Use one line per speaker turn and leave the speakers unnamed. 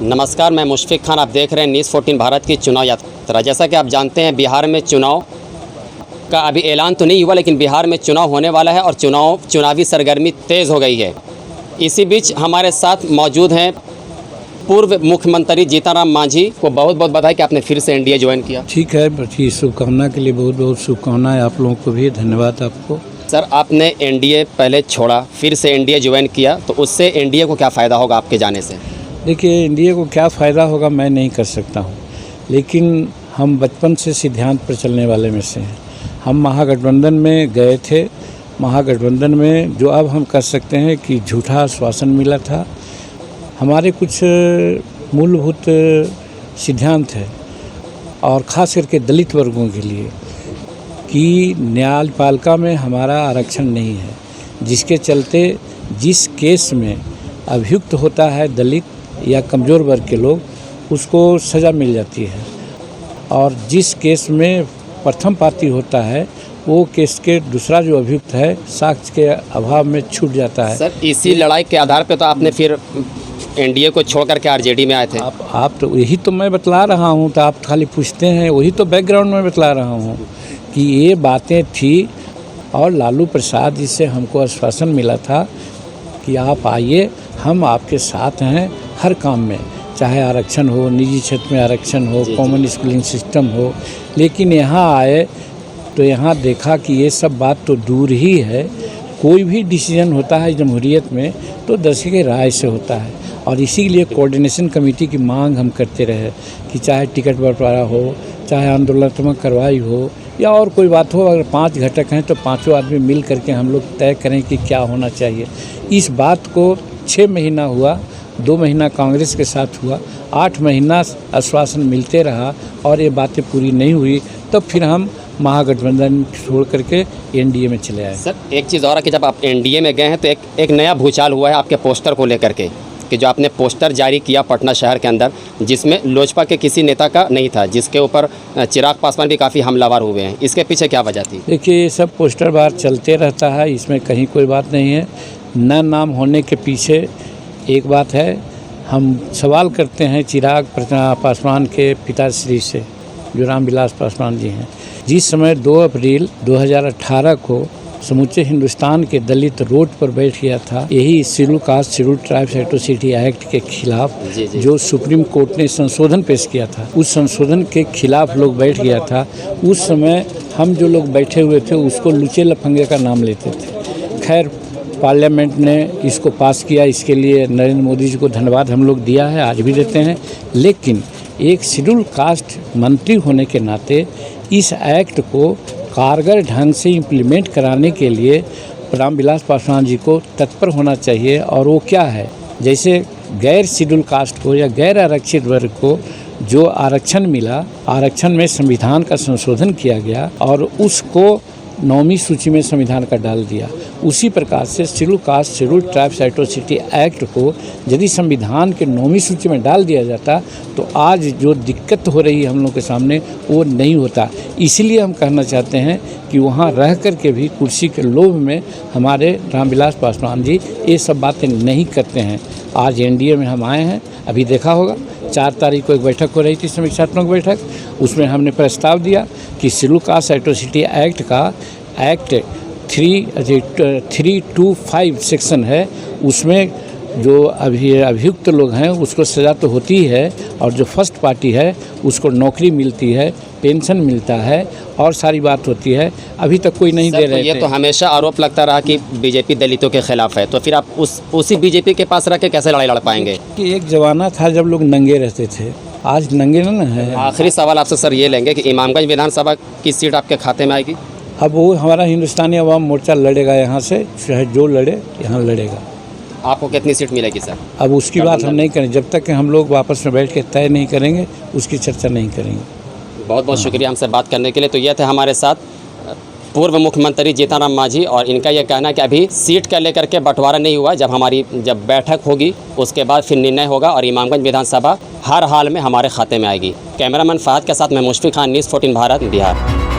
नमस्कार, मैं मुशफिक खान। आप देख रहे हैं न्यूज़ 14 भारत की चुनाव यात्रा। जैसा कि आप जानते हैं, बिहार में चुनाव का अभी ऐलान तो नहीं हुआ, लेकिन बिहार में चुनाव होने वाला है और चुनावी सरगर्मी तेज़ हो गई है। इसी बीच हमारे साथ मौजूद हैं पूर्व मुख्यमंत्री जीतन राम मांझी को बहुत बहुत बधाई कि आपने फिर से एनडीए ज्वाइन किया।
ठीक है, बड़ी शुभकामना के लिए बहुत बहुत शुभकामनाएं आप लोगों को भी। धन्यवाद आपको।
सर, आपने एनडीए पहले छोड़ा, फिर से एनडीए ज्वाइन किया, तो उससे एनडीए को क्या फ़ायदा होगा आपके जाने से?
देखिए, एनडीए को क्या फ़ायदा होगा मैं नहीं कर सकता हूं, लेकिन हम बचपन से सिद्धांत पर चलने वाले में से हैं। हम महागठबंधन में गए थे। महागठबंधन में जो अब हम कर सकते हैं कि झूठा आश्वासन मिला था। हमारे कुछ मूलभूत सिद्धांत है, और ख़ास करके दलित वर्गों के लिए, कि न्यायपालिका में हमारा आरक्षण नहीं है, जिसके चलते जिस केस में अभियुक्त होता है दलित या कमज़ोर वर्ग के लोग, उसको सज़ा मिल जाती है, और जिस केस में प्रथम पाती होता है वो केस के दूसरा जो अभियुक्त है साक्ष्य के अभाव में छूट जाता है।
सर, इसी लड़ाई के आधार पर तो आपने फिर एनडीए को छोड़ करके आरजेडी में आए थे।
आप तो यही तो मैं बतला रहा हूँ, तो आप खाली पूछते हैं। वही तो बैकग्राउंड में बतला रहा हूँ कि ये बातें थी, और लालू प्रसाद जी से हमको आश्वासन मिला था कि आप आइए, हम आपके साथ हैं हर काम में, चाहे आरक्षण हो, निजी क्षेत्र में आरक्षण हो, कॉमन स्कूलिंग सिस्टम हो। लेकिन यहाँ आए तो यहाँ देखा कि ये सब बात तो दूर ही है। कोई भी डिसीजन होता है जमहूरियत में तो दर्शक की राय से होता है, और इसीलिए कोऑर्डिनेशन कमेटी की मांग हम करते रहे कि चाहे टिकट बंटवारा हो, चाहे आंदोलनात्मक कार्रवाई हो, या और कोई बात हो, अगर 5 घटक हैं तो पांचों आदमी मिल करके हम लोग तय करें कि क्या होना चाहिए। इस बात को 6 महीना हुआ, 2 महीना कांग्रेस के साथ हुआ, 8 महीना आश्वासन मिलते रहा, और ये बातें पूरी नहीं हुई। तब फिर हम महागठबंधन छोड़ करके एनडीए में चले आए।
सर, एक चीज़ और है कि जब आप एनडीए में गए हैं तो एक नया भूचाल हुआ है आपके पोस्टर को लेकर के, कि जो आपने पोस्टर जारी किया पटना शहर के अंदर, जिसमें लोजपा के किसी नेता का नहीं था, जिसके ऊपर चिराग पासवान भी काफ़ी हमलावर हुए हैं। इसके पीछे क्या वजह थी?
देखिए, ये सब पोस्टर बार चलते रहता है, इसमें कहीं कोई बात नहीं है। न नाम होने के पीछे एक बात है। हम सवाल करते हैं चिराग पासवान के पिताश्री से, जो रामविलास पासवान जी हैं। जिस समय 2 अप्रैल 2018 को समूचे हिंदुस्तान के दलित रोड पर बैठ गया था, यही schedule caste schedule tribes atrocity act के खिलाफ जो सुप्रीम कोर्ट ने संशोधन पेश किया था, उस संशोधन के खिलाफ लोग बैठ गया था। उस समय हम जो लोग बैठे हुए थे उसको लुचे लफंगे का नाम लेते थे। खैर, पार्लियामेंट ने इसको पास किया, इसके लिए नरेंद्र मोदी जी को धन्यवाद हम लोग दिया है, आज भी देते हैं। लेकिन एक शेड्यूल कास्ट मंत्री होने के नाते इस एक्ट को कारगर ढंग से इम्प्लीमेंट कराने के लिए रामविलास पासवान जी को तत्पर होना चाहिए। और वो क्या है, जैसे गैर शेड्यूल कास्ट को या गैर आरक्षित वर्ग को जो आरक्षण मिला, आरक्षण में संविधान का संशोधन किया गया और उसको 9वीं सूची में संविधान का डाल दिया। उसी प्रकार से schedule caste schedule tribes atrocity act को यदि संविधान के 9वीं सूची में डाल दिया जाता तो आज जो दिक्कत हो रही है हम लोग के सामने, वो नहीं होता। इसलिए हम कहना चाहते हैं कि वहाँ रह कर के भी कुर्सी के लोभ में हमारे रामविलास पासवान जी ये सब बातें नहीं करते हैं। आज एनडीए में हम आए हैं। अभी देखा होगा 4 तारीख को एक बैठक हो रही थी, समीक्षात्मक बैठक। उसमें हमने प्रस्ताव दिया कि शेड्यूल कास्ट एट्रोसिटी एक्ट का एक्ट 325 सेक्शन है, उसमें जो अभियुक्त लोग हैं उसको सज़ा तो होती है, और जो फर्स्ट पार्टी है उसको नौकरी मिलती है, पेंशन मिलता है, और सारी बात होती है। अभी तक कोई नहीं दे रहे थे।
ये तो हमेशा आरोप लगता रहा कि बीजेपी दलितों के खिलाफ है, तो फिर आप उसी बीजेपी के पास रह के कैसे लड़ाई लड़ पाएंगे?
कि एक ज़माना था जब लोग नंगे रहते थे, आज नंगे ना है।
आखिरी सवाल आपसे सर ये लेंगे कि इमामगंज विधानसभा की सीट आपके खाते में आएगी?
अब वो हमारा हिंदुस्तानी अवाम मोर्चा लड़ेगा, यहाँ से चाहे जो लड़े यहाँ लड़ेगा।
आपको कितनी सीट मिलेगी सर?
अब उसकी बात हम नहीं करें, जब तक कि हम लोग वापस में बैठ के तय नहीं करेंगे उसकी चर्चा नहीं करेंगे।
बहुत बहुत शुक्रिया हमसे बात करने के लिए। तो यह थे हमारे साथ पूर्व मुख्यमंत्री जीतन राम मांझी, और इनका यह कहना है कि अभी सीट का लेकर के बंटवारा नहीं हुआ। जब बैठक होगी उसके बाद फिर निर्णय होगा, और इमामगंज विधानसभा हर हाल में हमारे खाते में आएगी। कैमरामैन फहद के साथ मैं मुशफिक खान, न्यूज़ 14 भारत, बिहार।